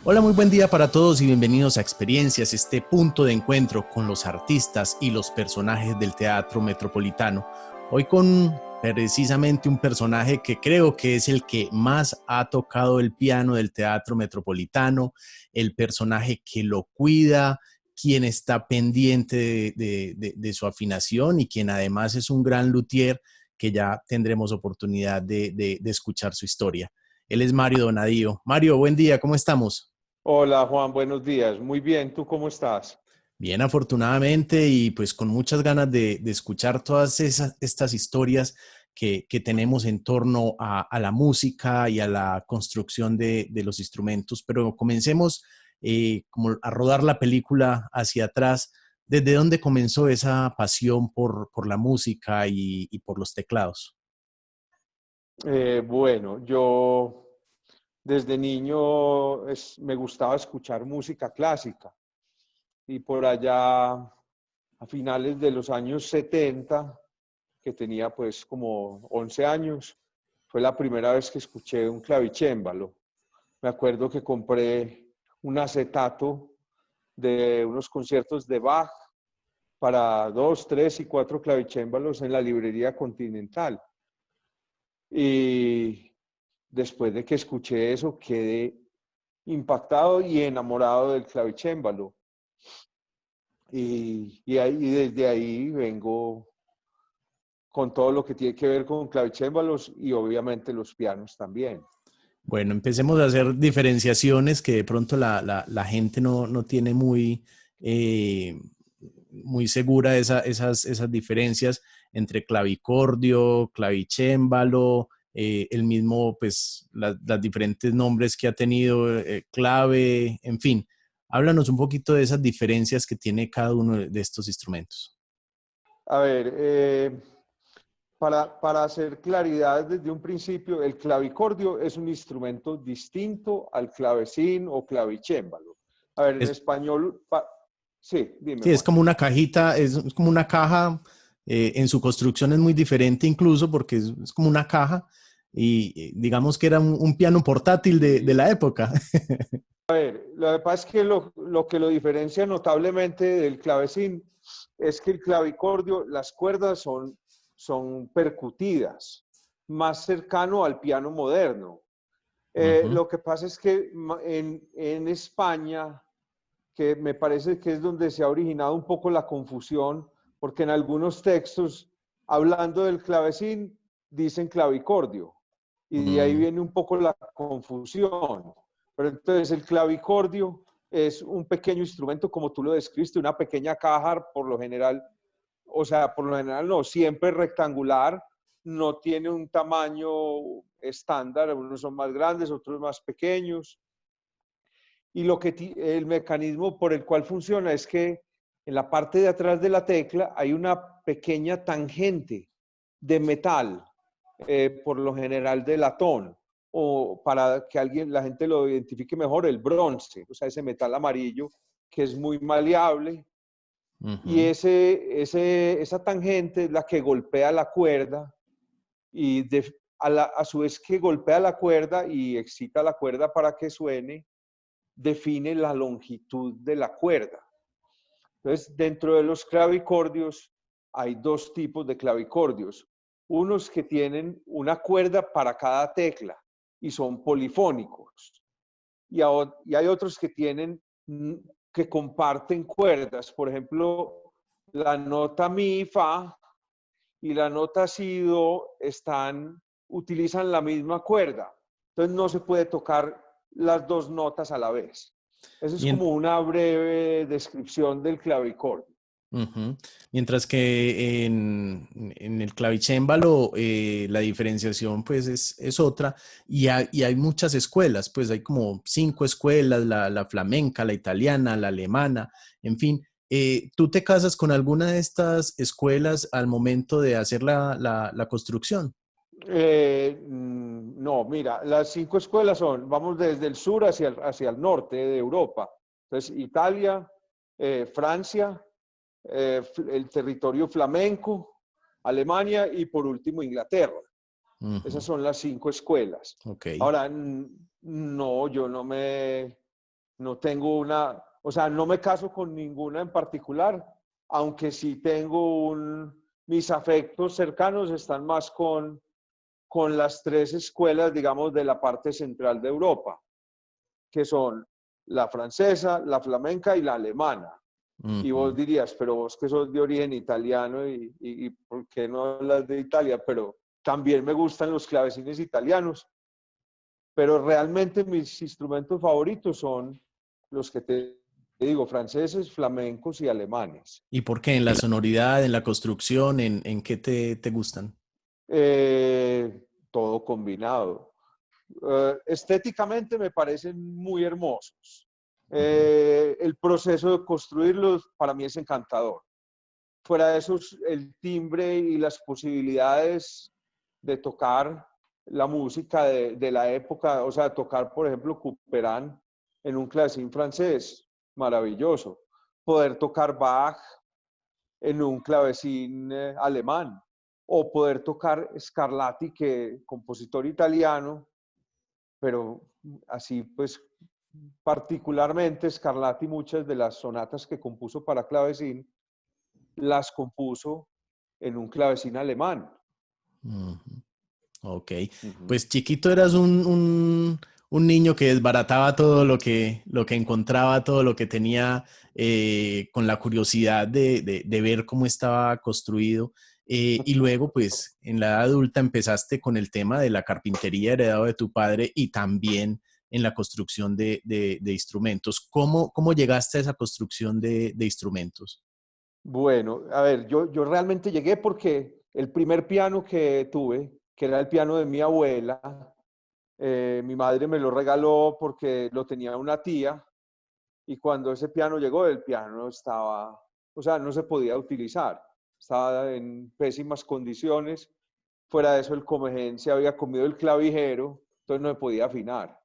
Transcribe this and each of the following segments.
Hola, muy buen día para todos y bienvenidos a Experiencias, este punto de encuentro con los artistas y los personajes del teatro metropolitano. Hoy con precisamente un personaje que creo que es el que más ha tocado el piano del teatro metropolitano, el personaje que lo cuida, quien está pendiente de su afinación y quien además es un gran luthier que ya tendremos oportunidad de escuchar su historia. Él es Mario Donadío. Mario, buen día, ¿cómo estamos? Hola Juan, buenos días. Muy bien, ¿tú cómo estás? Bien, afortunadamente, y pues con muchas ganas de escuchar todas estas historias que tenemos en torno a la música y a la construcción de los instrumentos. Pero comencemos como a rodar la película hacia atrás. ¿Desde dónde comenzó esa pasión por la música y por los teclados? Bueno, yo desde niño me gustaba escuchar música clásica y por allá a finales de los años 70, que tenía pues como 11 años, fue la primera vez que escuché un clavicémbalo. Me acuerdo que compré un acetato de unos conciertos de Bach para 2, 3 y 4 clavicémbalos en la librería Continental. Y después de que escuché eso, quedé impactado y enamorado del clavicémbalo. Y desde ahí vengo con todo lo que tiene que ver con clavicémbalos y obviamente los pianos también. Bueno, empecemos a hacer diferenciaciones que de pronto la gente no tiene eh, muy segura esas diferencias entre clavicordio, clavicémbalo, el mismo, pues, las diferentes nombres que ha tenido, clave, en fin. Háblanos un poquito de esas diferencias que tiene cada uno de estos instrumentos. A ver, para hacer claridad desde un principio, el clavicordio es un instrumento distinto al clavecín o clavicémbalo. A ver, en Es, español, sí, dime sí, es Juan. como una cajita, es como una caja, en su construcción es muy diferente incluso porque es como una caja y digamos que era un piano portátil de la época. Lo que pasa es que lo que lo diferencia notablemente del clavecín es que el clavicordio, las cuerdas son percutidas, más cercano al piano moderno. Ujú. Lo que pasa es que en España, que me parece que es donde se ha originado un poco la confusión, porque en algunos textos, hablando del clavecín, dicen clavicordio, y de ahí Mm. viene un poco la confusión. Pero entonces el clavicordio es un pequeño instrumento, como tú lo describiste, una pequeña caja, por lo general, o sea, por lo general no, siempre rectangular, no tiene un tamaño estándar, unos son más grandes, otros más pequeños, y el mecanismo por el cual funciona es que en la parte de atrás de la tecla hay una pequeña tangente de metal, por lo general de latón, o para que la gente lo identifique mejor, el bronce, o sea, ese metal amarillo que es muy maleable, y Ujú. esa tangente es la que golpea la cuerda y a su vez que golpea la cuerda y excita la cuerda para que suene, define la longitud de la cuerda. Entonces, dentro de los clavicordios hay dos tipos de clavicordios. Unos que tienen una cuerda para cada tecla y son polifónicos. Y hay otros que que comparten cuerdas. Por ejemplo, la nota mi, fa y la nota si, do utilizan la misma cuerda. Entonces no se puede tocar las dos notas a la vez. Eso es Mien- como una breve descripción del clavicordio. Ujú. Mientras que en el clavicémbalo la diferenciación pues es otra y hay muchas escuelas, pues hay como 5 escuelas, la flamenca, la italiana, la alemana, en fin. ¿Tú te casas con alguna de estas escuelas al momento de hacer la construcción? No, mira, las 5 escuelas vamos desde el sur hacia el norte de Europa. Entonces, Italia, Francia, el territorio flamenco, Alemania y por último Inglaterra. Ujú. Esas son las 5 escuelas. Ok. Ahora, no, yo no tengo una, o sea, no me caso con ninguna en particular, aunque sí tengo mis afectos cercanos están más con las tres escuelas, digamos, de la parte central de Europa, que son la francesa, la flamenca y la alemana. Y vos Ujú. dirías, pero vos que sos de origen italiano y ¿por qué no hablas de Italia? Pero también me gustan los clavecines italianos, pero realmente mis instrumentos favoritos son los que te digo, franceses, flamencos y alemanes. ¿Y por qué? ¿En la sonoridad, en la construcción, en qué te gustan? Todo combinado. Estéticamente me parecen muy hermosos. Ujú. El proceso de construirlos para mí es encantador. Fuera de eso, el timbre y las posibilidades de tocar la música de la época, o sea, tocar, por ejemplo, Couperin en un clavecín francés, maravilloso. Poder tocar Bach en un clavecín alemán, o poder tocar Scarlatti, que compositor italiano, pero así pues particularmente Scarlatti, muchas de las sonatas que compuso para clavecín las compuso en un clavecín alemán. Ujú. Ok, Uh -huh. pues chiquito eras un niño que desbarataba todo lo que encontraba, todo lo que tenía, con la curiosidad de ver cómo estaba construido. Y luego, pues en la edad adulta empezaste con el tema de la carpintería heredado de tu padre y también en la construcción de instrumentos. ¿Cómo llegaste a esa construcción de instrumentos? Bueno, a ver, yo realmente llegué porque el primer piano que tuve, que era el piano de mi abuela, mi madre me lo regaló porque lo tenía una tía, y cuando ese piano llegó, el piano estaba, o sea, no se podía utilizar, estaba en pésimas condiciones. Fuera de eso, el comején se había comido el clavijero, entonces no se podía afinar.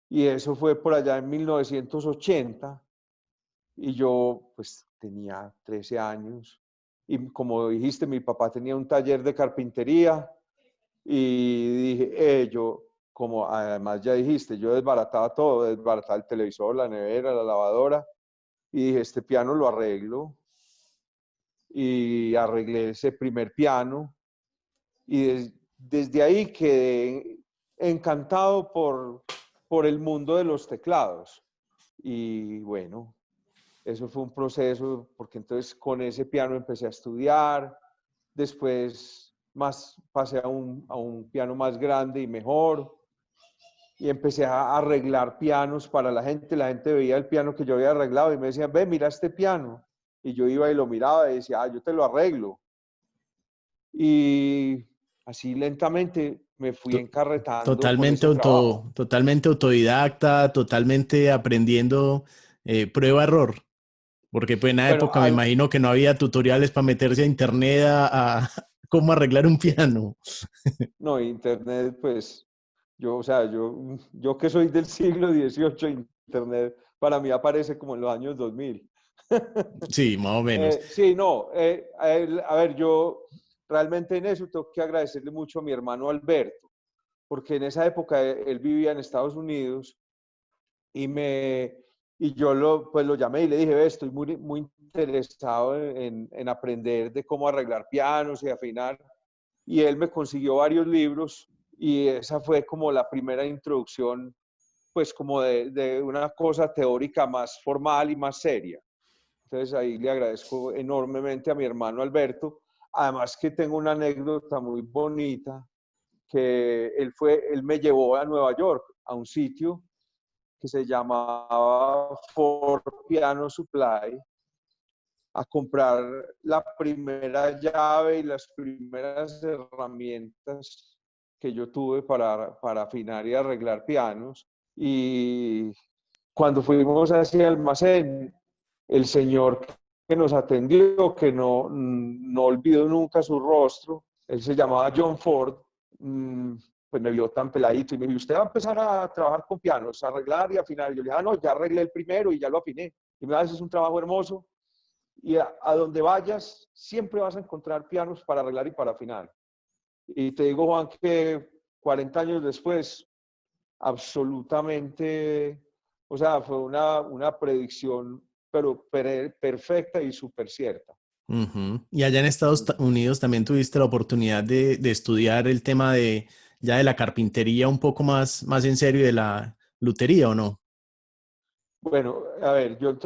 Y eso fue por allá en 1980, y yo pues tenía 13 años. Y como dijiste, mi papá tenía un taller de carpintería, y dije, yo, como además ya dijiste, yo desbarataba todo, desbarataba el televisor, la nevera, la lavadora, y dije, este piano lo arreglo. Y arreglé ese primer piano, y desde ahí quedé encantado por el mundo de los teclados. Y bueno, eso fue un proceso, porque entonces con ese piano empecé a estudiar, después más pasé a un piano más grande y mejor, y empecé a arreglar pianos para la gente veía el piano que yo había arreglado y me decían, ve, mira este piano, y yo iba y lo miraba y decía, yo te lo arreglo, y así lentamente me fui To- encarretando con ese trabajo. Totalmente autodidacta, totalmente aprendiendo, prueba-error. Porque pues en la Bueno, época me imagino que no había tutoriales para meterse a internet a cómo arreglar un piano. no, internet, pues, yo, o sea, yo que soy del siglo XVIII, internet para mí aparece como en los años 2000. Sí, más o menos. Sí, no, a ver, yo realmente en eso tengo que agradecerle mucho a mi hermano Alberto, porque en esa época él vivía en Estados Unidos, y y yo pues lo llamé y le dije, ve, estoy muy interesado en aprender de cómo arreglar pianos y afinar, y él me consiguió varios libros, y esa fue como la primera introducción, pues como de una cosa teórica más formal y más seria. Entonces ahí le agradezco enormemente a mi hermano Alberto. Además que tengo una anécdota muy bonita, que él me llevó a Nueva York, a un sitio que se llamaba Ford Piano Supply, a comprar la primera llave y las primeras herramientas que yo tuve para afinar y arreglar pianos. Y cuando fuimos a ese almacén, el señor que nos atendió, que no olvido nunca su rostro, él se llamaba John Ford, pues me vio tan peladito y me dijo, usted va a empezar a trabajar con pianos, a arreglar y afinar. Y yo le dije, no, ya arreglé el primero y ya lo afiné. Y me dice, es un trabajo hermoso, y a donde vayas siempre vas a encontrar pianos para arreglar y para afinar. Y te digo, Juan, que 40 años después, absolutamente O sea, fue una predicción, pero perfecta y súper cierta. Ujú. Y allá en Estados Unidos también tuviste la oportunidad de estudiar el tema de ya de la carpintería un poco más en serio y de la lutería, ¿o no? Bueno, a ver, yo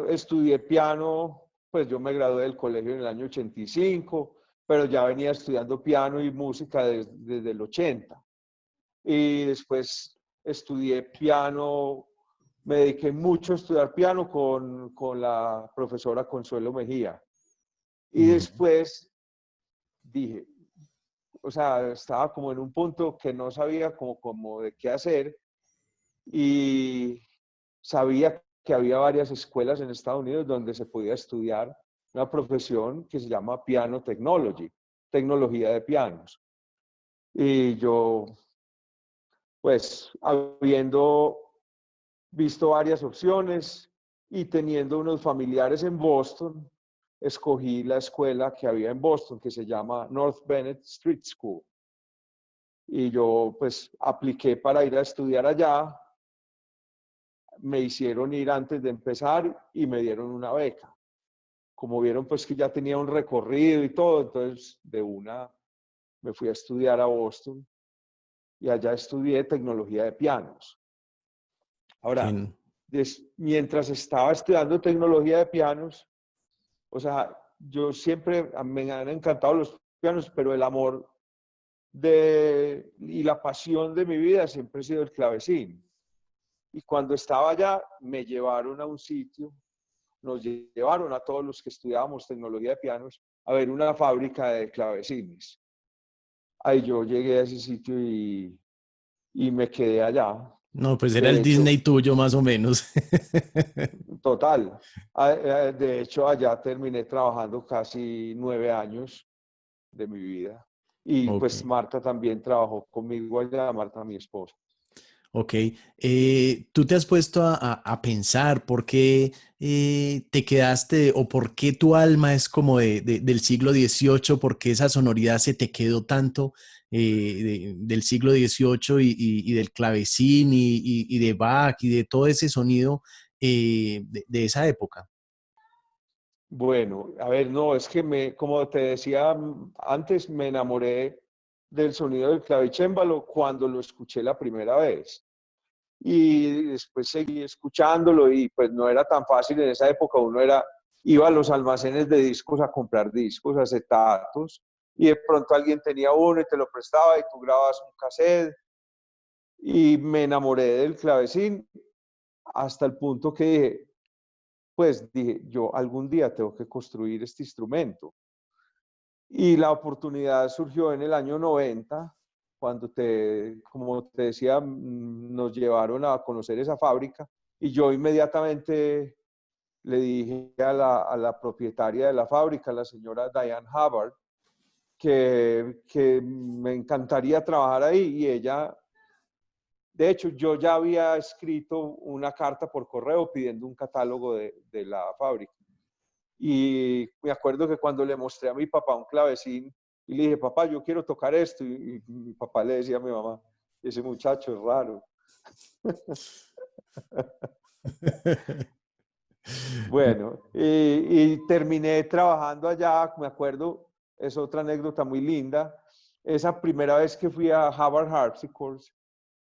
estudié piano, pues yo me gradué del colegio en el año 85, pero ya venía estudiando piano y música desde el 80. Y después estudié piano, me dediqué mucho a estudiar piano con la profesora Consuelo Mejía. Y Ujú. después dije, o sea, estaba como en un punto que no sabía como de qué hacer y sabía que había varias escuelas en Estados Unidos donde se podía estudiar una profesión que se llama Piano Technology, tecnología de pianos. Y yo, pues, habiendo visto varias opciones y teniendo unos familiares en Boston, escogí la escuela que había en Boston, que se llama North Bennett Street School. Y yo, pues, apliqué para ir a estudiar allá, me hicieron ir antes de empezar y me dieron una beca. Como vieron, pues que ya tenía un recorrido y todo, entonces de una me fui a estudiar a Boston y allá estudié tecnología de pianos. Ahora, Que- mientras estaba estudiando tecnología de pianos, o sea, yo siempre me han encantado los pianos, pero el amor y la pasión de mi vida siempre ha sido el clavecín. Y cuando estaba allá, me llevaron a un sitio, nos llevaron a todos los que estudiábamos tecnología de pianos a ver una fábrica de clavecines. Ahí yo llegué a ese sitio y me quedé allá. No, pues era De el Disney hecho, tuyo más o menos. total. De hecho, allá terminé trabajando casi 9 años de mi vida. Y Ok. pues Marta también trabajó conmigo allá, Marta, mi esposa. Ok, ¿tú te has puesto a pensar por qué te quedaste o por qué tu alma es como del siglo XVIII? ¿Por qué esa sonoridad se te quedó tanto del siglo XVIII y del clavecín y de Bach y de todo ese sonido de esa época? Bueno, a ver, no, es que como te decía antes, me enamoré del sonido del clavicémbalo cuando lo escuché la primera vez. Y después seguí escuchándolo y pues no era tan fácil en esa época, iba a los almacenes de discos a comprar discos, acetatos, y de pronto alguien tenía uno y te lo prestaba y tú grababas un cassette y me enamoré del clavecín hasta el punto que dije, yo algún día tengo que construir este instrumento. Y la oportunidad surgió en el año 90, cuando como te decía, nos llevaron a conocer esa fábrica y yo inmediatamente le dije a la propietaria de la fábrica, la señora Diane Hubbard, que me encantaría trabajar ahí y ella, de hecho, yo ya había escrito una carta por correo pidiendo un catálogo de la fábrica. Y me acuerdo que cuando le mostré a mi papá un clavecín y le dije, papá, yo quiero tocar esto, y mi papá le decía a mi mamá, ese muchacho es raro. Bueno, y terminé trabajando allá, me acuerdo, es otra anécdota muy linda. Esa primera vez que fui a Harvard Harpsichord,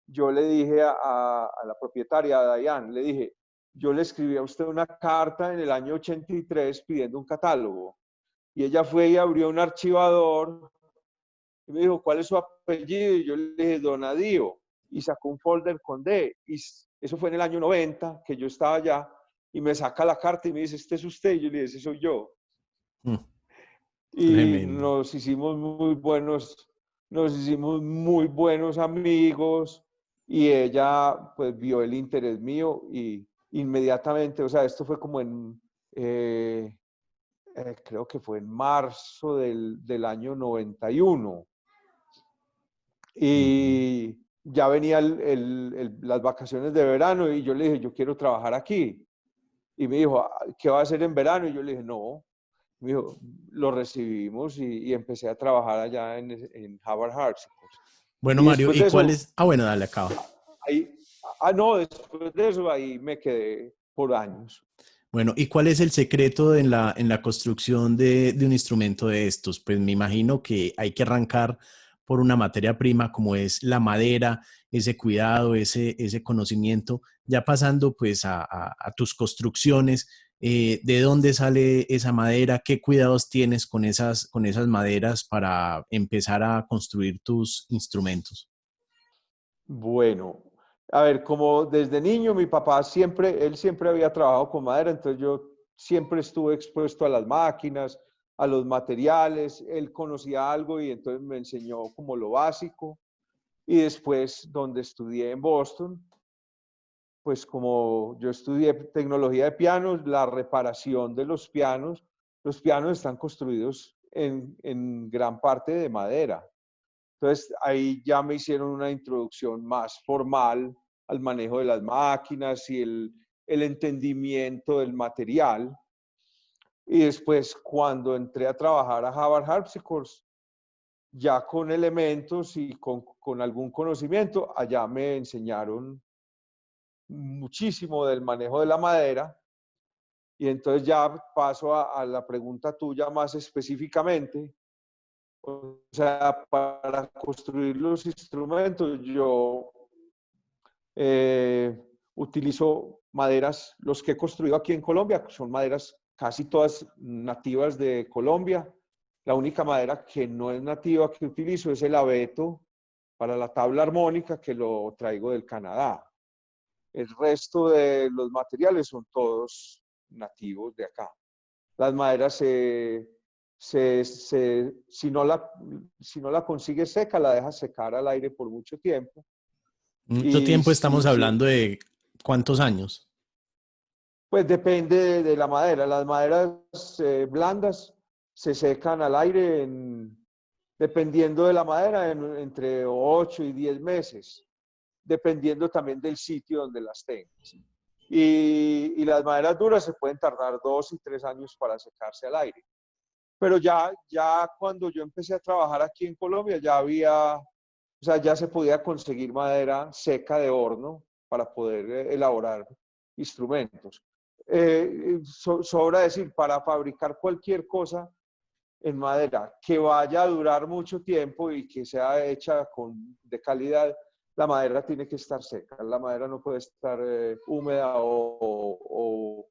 yo le dije a la propietaria, a Diane, le dije, yo le escribí a usted una carta en el año 83 pidiendo un catálogo. Y ella fue y abrió un archivador y me dijo, ¿cuál es su apellido? Y yo le dije, Donadío. Y sacó un folder con D. Y eso fue en el año 90, que yo estaba allá. Y me saca la carta y me dice, ¿este es usted? Y yo le dije, ese soy yo. Mm, Y tremendo. nos hicimos muy buenos amigos. Y ella, pues, vio el interés mío y inmediatamente, o sea, esto fue como creo que fue en marzo del año 91. Ujú. Y ya venía las vacaciones de verano y yo le dije, yo quiero trabajar aquí. Y me dijo, ¿qué va a hacer en verano? Y yo le dije, no. Me dijo, lo recibimos y empecé a trabajar allá en Harvard Harpsichord. Bueno, Y Mario, después ¿y de cuál eso, es? Ah, bueno, dale, acaba. ahí, No, después de eso ahí me quedé por años. Bueno, ¿y cuál es el secreto en la construcción de un instrumento de estos? Pues me imagino que hay que arrancar por una materia prima como es la madera, ese cuidado, ese conocimiento, ya pasando pues a tus construcciones, ¿de dónde sale esa madera? ¿Qué cuidados tienes con esas maderas para empezar a construir tus instrumentos? Bueno, a ver, como desde niño mi papá siempre, él siempre había trabajado con madera, entonces yo siempre estuve expuesto a las máquinas, a los materiales, él conocía algo y entonces me enseñó como lo básico. Y después, donde estudié en Boston, pues como yo estudié tecnología de pianos, la reparación de los pianos están construidos en gran parte de madera. Entonces ahí ya me hicieron una introducción más formal al manejo de las máquinas y el entendimiento del material. Y después cuando entré a trabajar a Harvard Harpsichords, ya con elementos y con algún conocimiento, allá me enseñaron muchísimo del manejo de la madera. Y entonces ya paso a la pregunta tuya más específicamente. O sea, para construir los instrumentos, yo utilizo maderas, los que he construido aquí en Colombia, son maderas casi todas nativas de Colombia. La única madera que no es nativa que utilizo es el abeto para la tabla armónica, que lo traigo del Canadá. El resto de los materiales son todos nativos de acá. Las maderas si no la consigues seca, la dejas secar al aire por mucho tiempo. ¿Mucho Y tiempo estamos si hablando de cuántos años? pues depende de la madera. Las maderas blandas se secan al aire dependiendo de la madera, entre 8 y 10 meses, dependiendo también del sitio donde las tengas. Y las maderas duras se pueden tardar 2 y 3 años para secarse al aire. Pero ya cuando yo empecé a trabajar aquí en Colombia, o sea, ya se podía conseguir madera seca de horno para poder elaborar instrumentos. Sobra decir, para fabricar cualquier cosa en madera que vaya a durar mucho tiempo y que sea hecha de calidad, la madera tiene que estar seca. La madera no puede estar húmeda o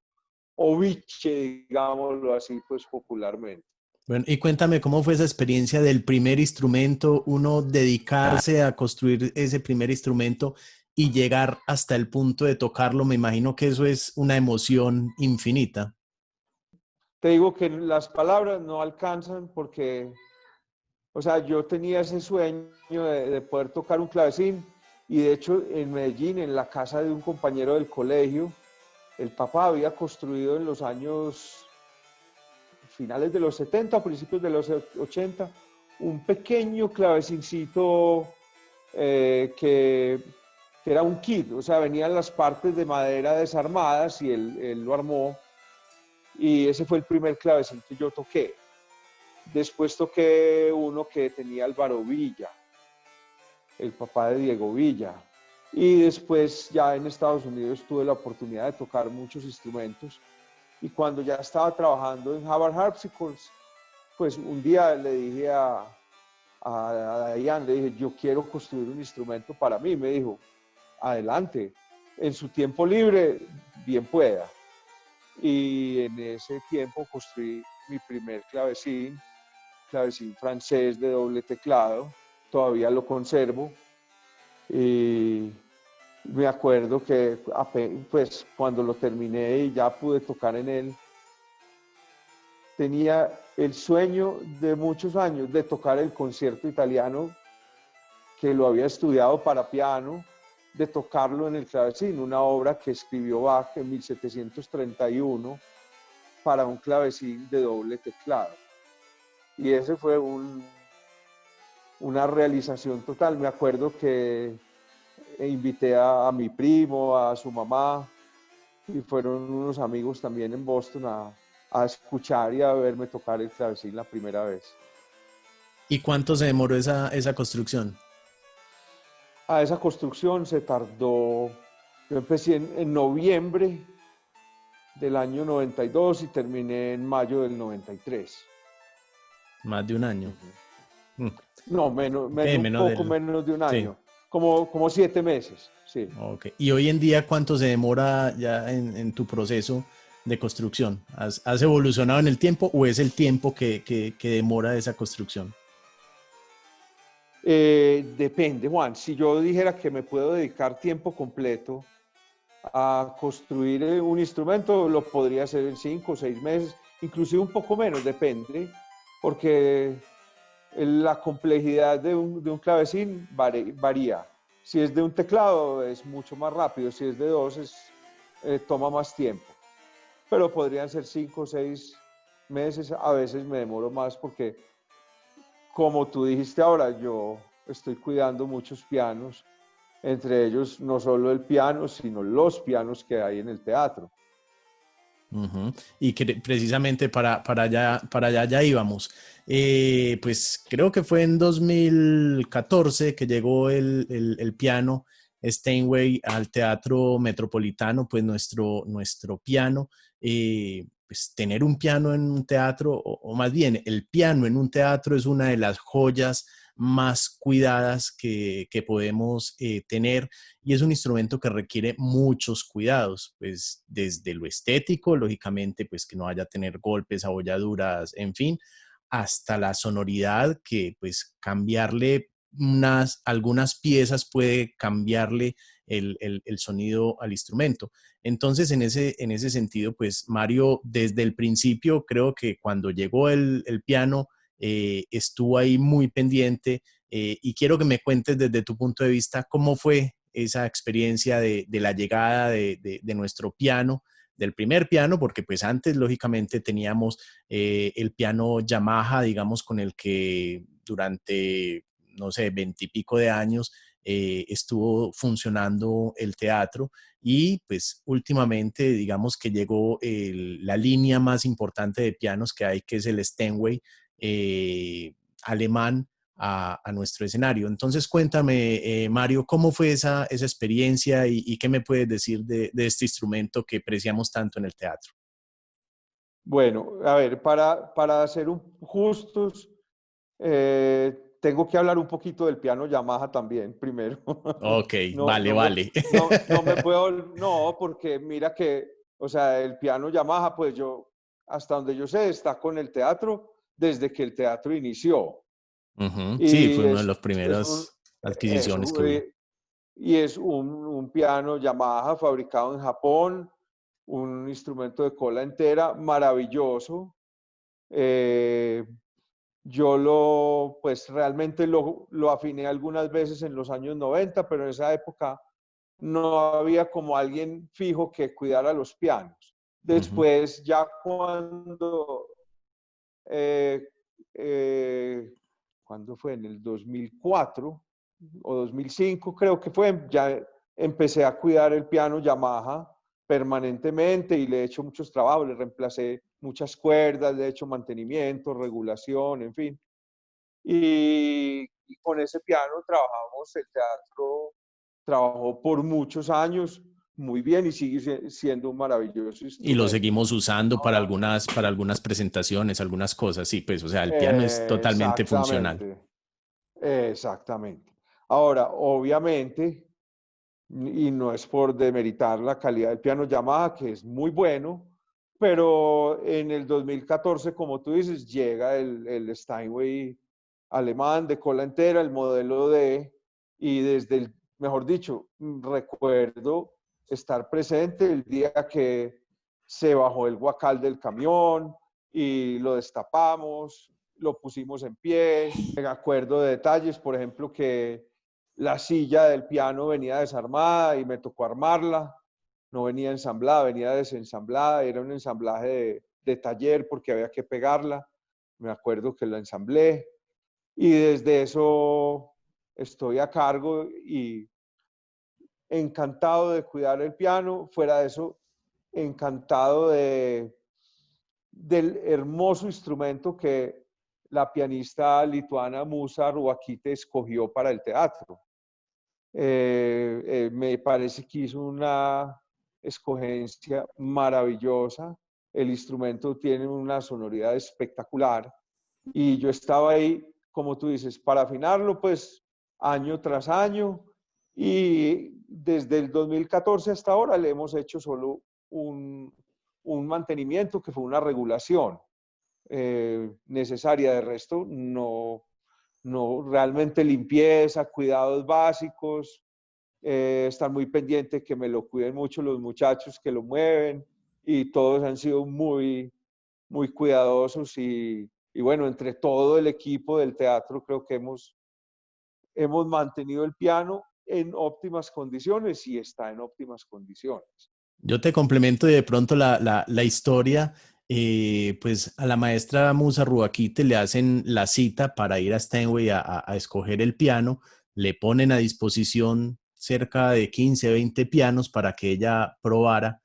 biche, digámoslo así, pues popularmente. Bueno, y cuéntame cómo fue esa experiencia del primer instrumento, uno dedicarse a construir ese primer instrumento y llegar hasta el punto de tocarlo. Me imagino que eso es una emoción infinita. Te digo que las palabras no alcanzan porque, o sea, yo tenía ese sueño de poder tocar un clavecín y de hecho en Medellín, en la casa de un compañero del colegio, el papá había construido en los años finales de los 70 o principios de los 80 un pequeño clavecincito que era un kit, o sea, venían las partes de madera desarmadas y él lo armó y ese fue el primer clavecín que yo toqué. Después toqué uno que tenía Álvaro Villa, el papá de Diego Villa. Y después ya en Estados Unidos tuve la oportunidad de tocar muchos instrumentos. Y cuando ya estaba trabajando en Harvard Harpsichords, pues un día le dije a Diane, le dije, yo quiero construir un instrumento para mí. Me dijo, adelante, en su tiempo libre, bien pueda. Y en ese tiempo construí mi primer clavecín francés de doble teclado, todavía lo conservo. Y me acuerdo que pues, cuando lo terminé y ya pude tocar en él, tenía el sueño de muchos años de tocar el concierto italiano que lo había estudiado para piano, de tocarlo en el clavecín, una obra que escribió Bach en 1731 para un clavecín de doble teclado. Y ese fue una realización total. Me acuerdo que invité a mi primo, a su mamá, y fueron unos amigos también en Boston a escuchar y a verme tocar el clavecín la primera vez. ¿Y cuánto se demoró esa construcción? a esa construcción se tardó, yo empecé en noviembre del año 92 y terminé en mayo del 93. Más de un año. Ujú. Mm, No, ok, un menos poco del... menos de un Sí, año, como 7 meses, sí. ok. ¿Y hoy en día cuánto se demora ya en tu proceso de construcción? ¿Has evolucionado en el tiempo o es el tiempo que demora esa construcción? Depende, Juan. Si yo dijera que me puedo dedicar tiempo completo a construir un instrumento, lo podría hacer en 5 o 6 meses, inclusive un poco menos, depende, porque la complejidad de un clavecín varía. Si es de un teclado es mucho más rápido, si es de dos toma más tiempo, pero podrían ser 5 o 6 meses, a veces me demoro más porque, como tú dijiste ahora, yo estoy cuidando muchos pianos, entre ellos no solo el piano, sino los pianos que hay en el teatro. Ujú. Y que precisamente para allá ya íbamos. Pues creo que fue en 2014 que llegó el piano Steinway al Teatro Metropolitano, pues nuestro piano. Pues tener un piano en un teatro, o más bien el piano en un teatro es una de las joyas más cuidadas que podemos tener, y es un instrumento que requiere muchos cuidados, pues desde lo estético, lógicamente, pues que no vaya a tener golpes, abolladuras, en fin, hasta la sonoridad, que pues cambiarle algunas piezas puede cambiarle el sonido al instrumento. Entonces, en ese sentido, pues Mario, desde el principio, creo que cuando llegó el piano, estuvo ahí muy pendiente, y quiero que me cuentes desde tu punto de vista cómo fue esa experiencia de la llegada de nuestro piano, del primer piano, porque pues antes lógicamente teníamos el piano Yamaha, digamos, con el que durante, no sé, 20 y pico de años estuvo funcionando el teatro, y pues últimamente digamos que llegó la línea más importante de pianos que hay, que es el Steinway alemán, a nuestro escenario. Entonces cuéntame, Mario, ¿cómo fue esa experiencia y qué me puedes decir de este instrumento que apreciamos tanto en el teatro? Bueno, a ver, para ser justos, tengo que hablar un poquito del piano Yamaha también primero. Ok, No, vale, vale. no me puedo, no, porque mira que, o sea, el piano Yamaha, pues yo, hasta donde yo sé, está con el teatro desde que el teatro inició. Ujú. Sí, Y fue una de es, las es un, primeras adquisiciones que eso, hubo. y es un piano Yamaha fabricado en Japón, un instrumento de cola entera, maravilloso. Eh, yo pues realmente lo afiné algunas veces en los años 90, pero en esa época no había como alguien fijo que cuidara los pianos. Ujú. Después, ya cuando, eh, eh, ¿cuándo fue? En el 2004 o 2005 creo que fue, ya empecé a cuidar el piano Yamaha permanentemente y le he hecho muchos trabajos, le reemplacé muchas cuerdas, le he hecho mantenimiento, regulación, en fin. Y con ese piano trabajamos, el teatro trabajó por muchos años muy bien y sigue siendo un maravilloso Y lo instrumento. seguimos usando Ahora, para algunas presentaciones, algunas cosas. Sí, pues, o sea, el piano es totalmente funcional. exactamente, exactamente. Ahora, obviamente, y no es por demeritar la calidad del piano Yamaha, que es muy bueno, pero en el 2014, como tú dices, llega el Steinway alemán de cola entera, el modelo D, y desde el, mejor dicho, recuerdo estar presente el día que se bajó el guacal del camión y lo destapamos, lo pusimos en pie. Me acuerdo de detalles, por ejemplo, que la silla del piano venía desarmada y me tocó armarla. No venía ensamblada, venía desensamblada. Era un ensamblaje de taller porque había que pegarla. Me acuerdo que la ensamblé. Y desde eso estoy a cargo y encantado de cuidar el piano. Fuera de eso, encantado del hermoso instrumento que la pianista lituana Musa Ruokite escogió para el teatro. Me parece que hizo una escogencia maravillosa. El instrumento tiene una sonoridad espectacular y yo estaba ahí, como tú dices, para afinarlo, pues año tras año, y desde el 2014 hasta ahora le hemos hecho solo un mantenimiento que fue una regulación necesaria. De resto, no, no realmente limpieza, cuidados básicos, estar muy pendiente que me lo cuiden mucho los muchachos que lo mueven, y todos han sido muy, muy cuidadosos, y bueno, entre todo el equipo del teatro creo que hemos mantenido el piano en óptimas condiciones y está en óptimas condiciones. Yo te complemento de pronto la historia. Pues a la maestra Musa Rubaquite le hacen la cita para ir a Steinway a escoger el piano, le ponen a disposición cerca de 15, 20 pianos para que ella probara,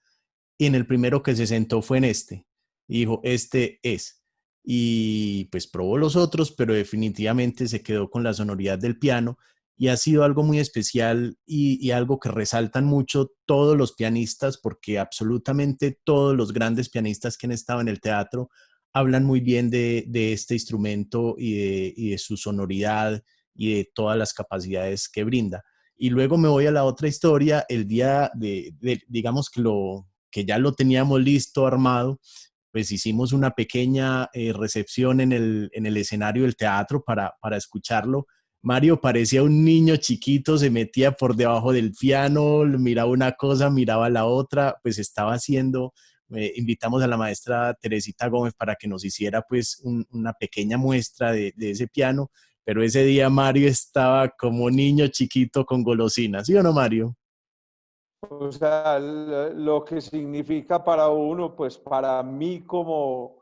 y en el primero que se sentó fue en este, y dijo, este es. Y pues probó los otros, pero definitivamente se quedó con la sonoridad del piano, y ha sido algo muy especial y algo que resaltan mucho todos los pianistas, porque absolutamente todos los grandes pianistas que han estado en el teatro hablan muy bien de este instrumento y de su sonoridad y de todas las capacidades que brinda. Y luego me voy a la otra historia, el día digamos que ya lo teníamos listo, armado, pues hicimos una pequeña recepción en el escenario del teatro para escucharlo. Mario parecía un niño chiquito, se metía por debajo del piano, miraba una cosa, miraba la otra, pues estaba haciendo, invitamos a la maestra Teresita Gómez para que nos hiciera pues una pequeña muestra de ese piano, pero ese día Mario estaba como niño chiquito con golosinas, ¿sí o no, Mario? O sea, lo que significa para uno, pues para mí como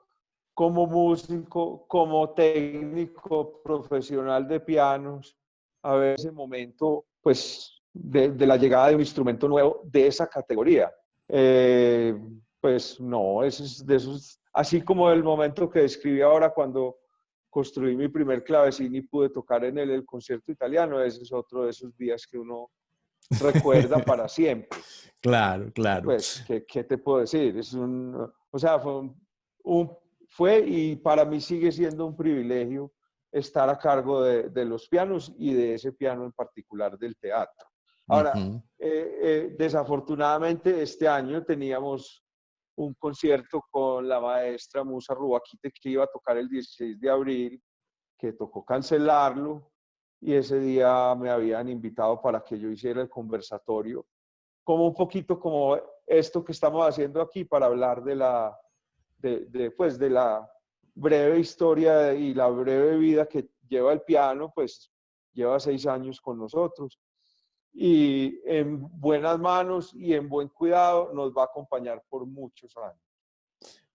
músico, como técnico profesional de pianos, a ver ese momento, pues, de la llegada de un instrumento nuevo de esa categoría. Eh, pues no, eso es de esos, así como el momento que describí ahora cuando construí mi primer clavecín y pude tocar en él el concierto italiano, ese es otro de esos días que uno recuerda para siempre. Claro, claro. Pues, ¿qué te puedo decir? O sea, un, fue y para mí sigue siendo un privilegio estar a cargo de los pianos y de ese piano en particular del teatro. Ahora, Ujú. desafortunadamente este año teníamos un concierto con la maestra Musa Rubaquite que iba a tocar el 16 de abril, que tocó cancelarlo, y ese día me habían invitado para que yo hiciera el conversatorio, como un poquito como esto que estamos haciendo aquí, para hablar pues, de la breve historia y la breve vida que lleva el piano. Pues lleva 6 años con nosotros y en buenas manos y en buen cuidado nos va a acompañar por muchos años.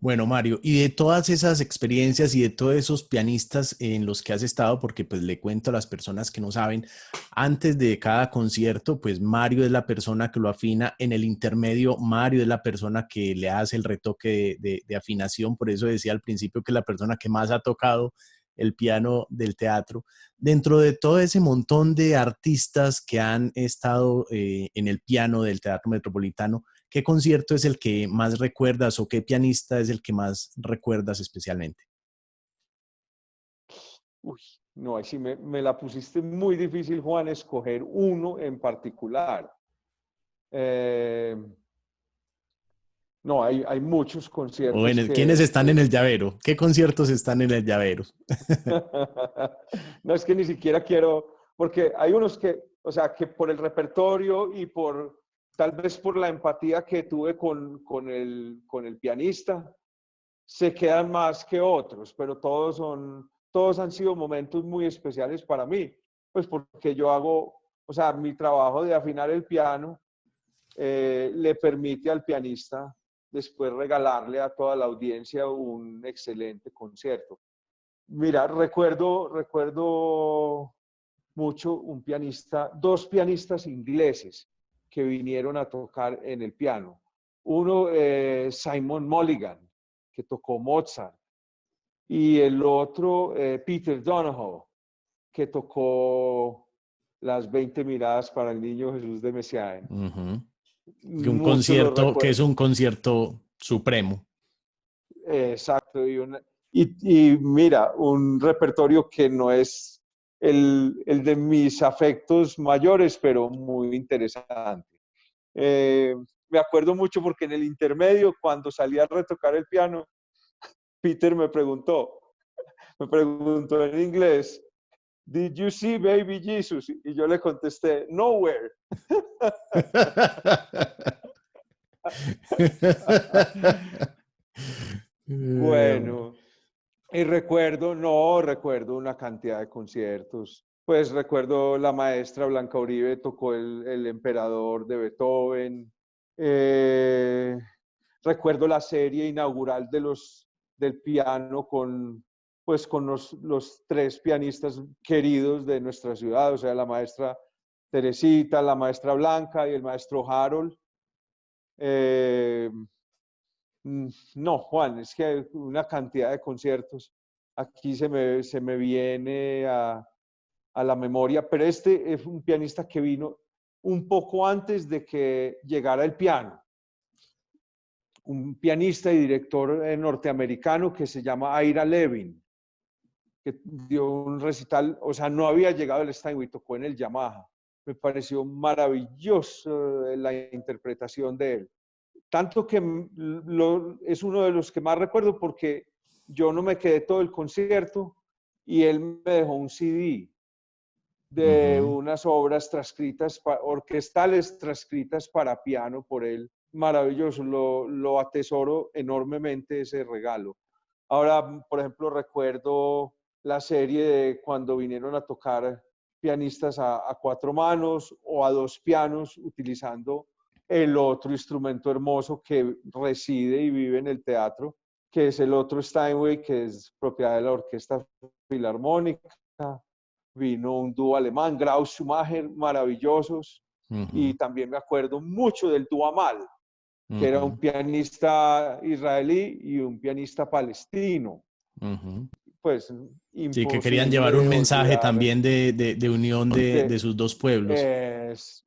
Bueno, Mario, y de todas esas experiencias y de todos esos pianistas en los que has estado, porque pues le cuento a las personas que no saben, antes de cada concierto, pues Mario es la persona que lo afina, en el intermedio Mario es la persona que le hace el retoque de afinación, por eso decía al principio que es la persona que más ha tocado el piano del teatro. Dentro de todo ese montón de artistas que han estado en el piano del Teatro Metropolitano, ¿qué concierto es el que más recuerdas o qué pianista es el que más recuerdas especialmente? Uy, no, ahí sí me la pusiste muy difícil, Juan, escoger uno en particular. Eh, no, hay muchos O conciertos ¿quiénes están en el llavero? ¿Qué conciertos están en el llavero? No, es que ni siquiera quiero, porque hay unos que, o sea, que por el repertorio y tal vez por la empatía que tuve con el pianista, se quedan más que otros, pero todos han sido momentos muy especiales para mí, pues porque yo hago, o sea, mi trabajo de afinar el piano le permite al pianista después regalarle a toda la audiencia un excelente concierto. Mira, recuerdo mucho dos pianistas ingleses que vinieron a tocar en el piano. Uno, Simon Mulligan, que tocó Mozart, y el otro, Peter Donohoe, que tocó las 20 miradas para el niño Jesús de Messiaen. Que un Mucho lo concierto, que recuerdo. es un concierto supremo. Exacto. Y mira, un repertorio que no es el de mis afectos mayores, pero muy interesante. Me acuerdo mucho porque en el intermedio, cuando salí a retocar el piano, Peter me preguntó en inglés, "Did you see Baby Jesus?" Y yo le contesté, "Nowhere." Bueno, y recuerdo una cantidad de conciertos. Pues recuerdo la maestra Blanca Uribe tocó el Emperador de Beethoven. Recuerdo la serie inaugural del piano pues con los tres pianistas queridos de nuestra ciudad, o sea, la maestra Teresita, la maestra Blanca y el maestro Harold. Eh, no, Juan, es que hay una cantidad de conciertos. Aquí se me viene a la memoria, pero este es un pianista que vino un poco antes de que llegara el piano. Un pianista y director norteamericano que se llama Ira Levin, que dio un recital, o sea, no había llegado el Steinway, tocó en el Yamaha. Me pareció maravilloso la interpretación de él. Tanto que es uno de los que más recuerdo porque yo no me quedé todo el concierto y él me dejó un CD de unas obras transcritas, orquestales transcritas para piano por él. Maravilloso, lo atesoro enormemente ese regalo. Ahora, por ejemplo, recuerdo la serie de cuando vinieron a tocar pianistas a cuatro manos o a dos pianos utilizando el otro instrumento hermoso que reside y vive en el teatro, que es el otro Steinway, que es propiedad de la Orquesta Filarmónica. Vino un dúo alemán, Grau Schumacher, maravillosos. Y también me acuerdo mucho del dúo Amal, que era un pianista israelí y un pianista palestino. Pues Sí, que querían llevar imposible un de mensaje olvidar. también de unión de sus dos pueblos.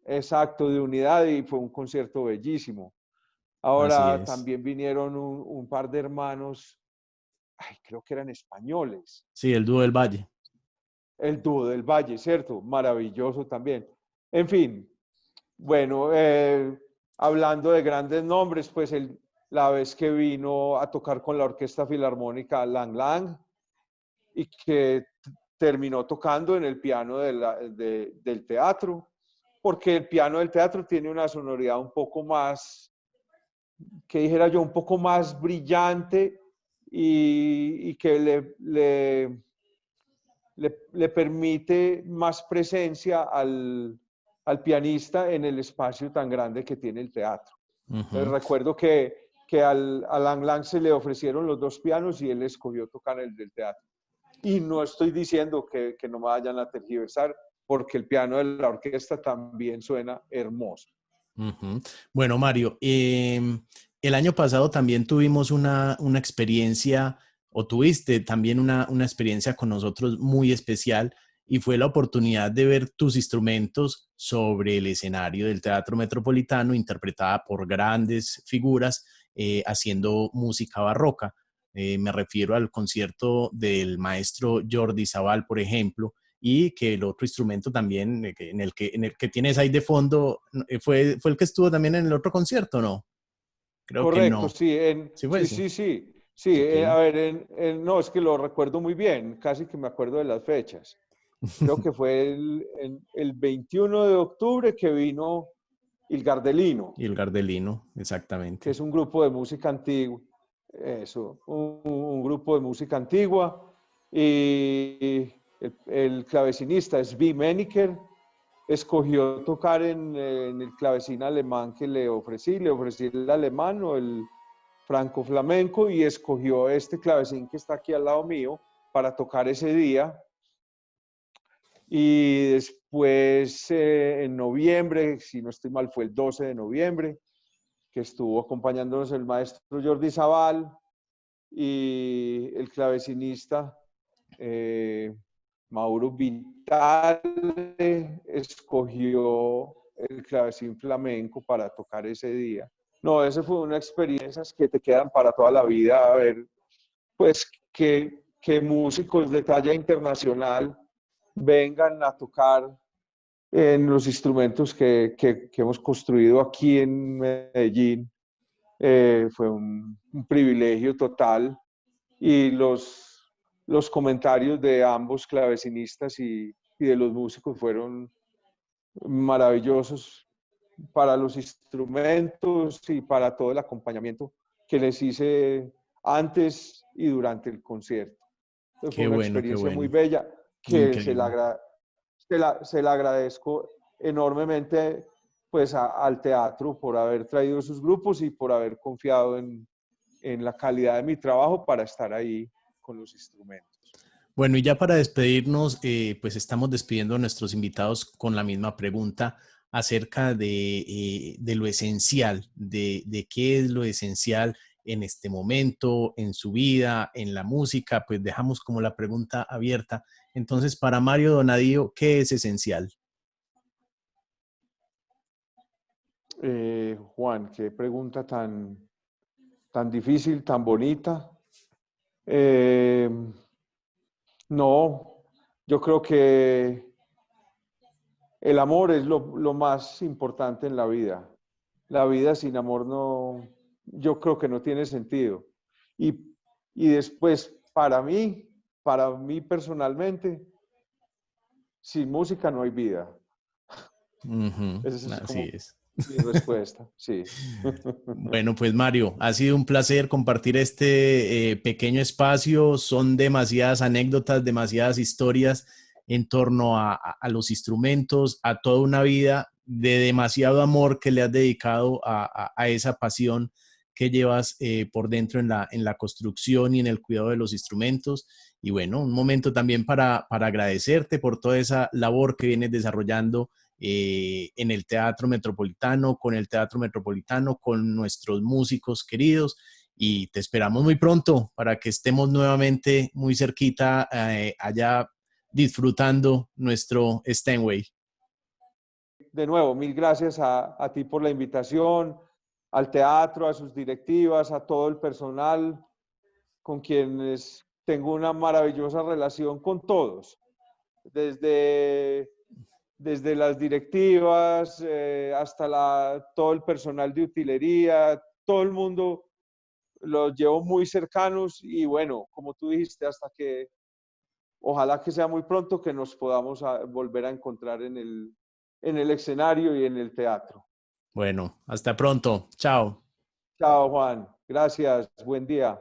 Exacto, de unidad, y fue un concierto bellísimo. Así Ahora es. también vinieron un par de hermanos, ay, creo que eran españoles. Sí, el dúo del Valle. El dúo del Valle, ¿cierto? Maravilloso también. En fin, bueno, hablando de grandes nombres, pues la vez que vino a tocar con la Orquesta Filarmónica Lang Lang y que terminó tocando en el piano del teatro, porque el piano del teatro tiene una sonoridad un poco más, que dijera yo, un poco más brillante y que le permite más presencia al pianista en el espacio tan grande que tiene el teatro. Recuerdo que a Lang Lang se le ofrecieron los dos pianos y él escogió tocar el del teatro. Y no estoy diciendo que no me vayan a tergiversar, porque el piano de la orquesta también suena hermoso. Bueno, Mario, el año pasado también tuvimos una experiencia, o tuviste también una experiencia con nosotros muy especial, y fue la oportunidad de ver tus instrumentos sobre el escenario del Teatro Metropolitano, interpretada por grandes figuras, haciendo música barroca. Me refiero al concierto del maestro Jordi Sabal, por ejemplo, y que el otro instrumento también, en el que tienes ahí de fondo, fue el que estuvo también en el otro concierto, ¿no? Creo que Correcto, no. sí, ¿Sí fue sí, ese? sí, sí. Sí, Ok. a ver, no, es que lo recuerdo muy bien, casi que me acuerdo de las fechas. Creo que fue el 21 de octubre que vino Il Gardelino, Y el Gardelino, que exactamente. es un grupo de música antigua, eso, un grupo de música antigua, y el clavecinista Zvi Meniker escogió tocar en el clavecín alemán que le ofrecí el alemán o el franco flamenco, y escogió este clavecín que está aquí al lado mío para tocar ese día. Y después, en noviembre, si no estoy mal, fue el 12 de noviembre, que estuvo acompañándonos el maestro Jordi Sabal y el clavecinista Mauro Vitale escogió el clavecín flamenco para tocar ese día. No, esa fue una experiencia que te quedan para toda la vida, a ver, pues que músicos de talla internacional vengan a tocar en los instrumentos que hemos construido aquí en Medellín. Fue un privilegio total y los comentarios de ambos clavecinistas y de los músicos fueron maravillosos para los instrumentos y para todo el acompañamiento que les hice antes y durante el concierto. Fue Qué una bueno, qué experiencia muy bueno. bella que Increíble. se la agradezco enormemente pues al teatro por haber traído sus grupos y por haber confiado en la calidad de mi trabajo para estar ahí con los instrumentos. Bueno, y ya para despedirnos, pues estamos despidiendo a nuestros invitados con la misma pregunta acerca de lo esencial, de qué es lo esencial en este momento, en su vida, en la música, pues dejamos como la pregunta abierta. Entonces, para Mario Donadío, ¿qué es esencial? Juan, qué pregunta tan difícil, tan bonita. Eh, no, yo creo que el amor es lo más importante en la vida. La vida sin amor no, yo creo que no tiene sentido. Y, y después, para mí personalmente, sin música no hay vida. Ujú, Esa es así como es. mi respuesta, sí. Bueno, pues Mario, ha sido un placer compartir este pequeño espacio. Son demasiadas anécdotas, demasiadas historias en torno a los instrumentos, a toda una vida de demasiado amor que le has dedicado a esa pasión que llevas por dentro en la construcción y en el cuidado de los instrumentos. Y bueno, un momento también para agradecerte por toda esa labor que vienes desarrollando en el Teatro Metropolitano, con el Teatro Metropolitano, con nuestros músicos queridos y te esperamos muy pronto para que estemos nuevamente muy cerquita allá disfrutando nuestro Steinway. De nuevo, mil gracias a ti por la invitación, al teatro, a sus directivas, a todo el personal con quienes tengo una maravillosa relación con todos, desde, desde las directivas hasta todo el personal de utilería, todo el mundo los llevo muy cercanos y bueno, como tú dijiste, hasta que ojalá que sea muy pronto que nos podamos volver a encontrar en el escenario y en el teatro. Bueno, hasta pronto. Chao. Chao, Juan. Gracias. Buen día.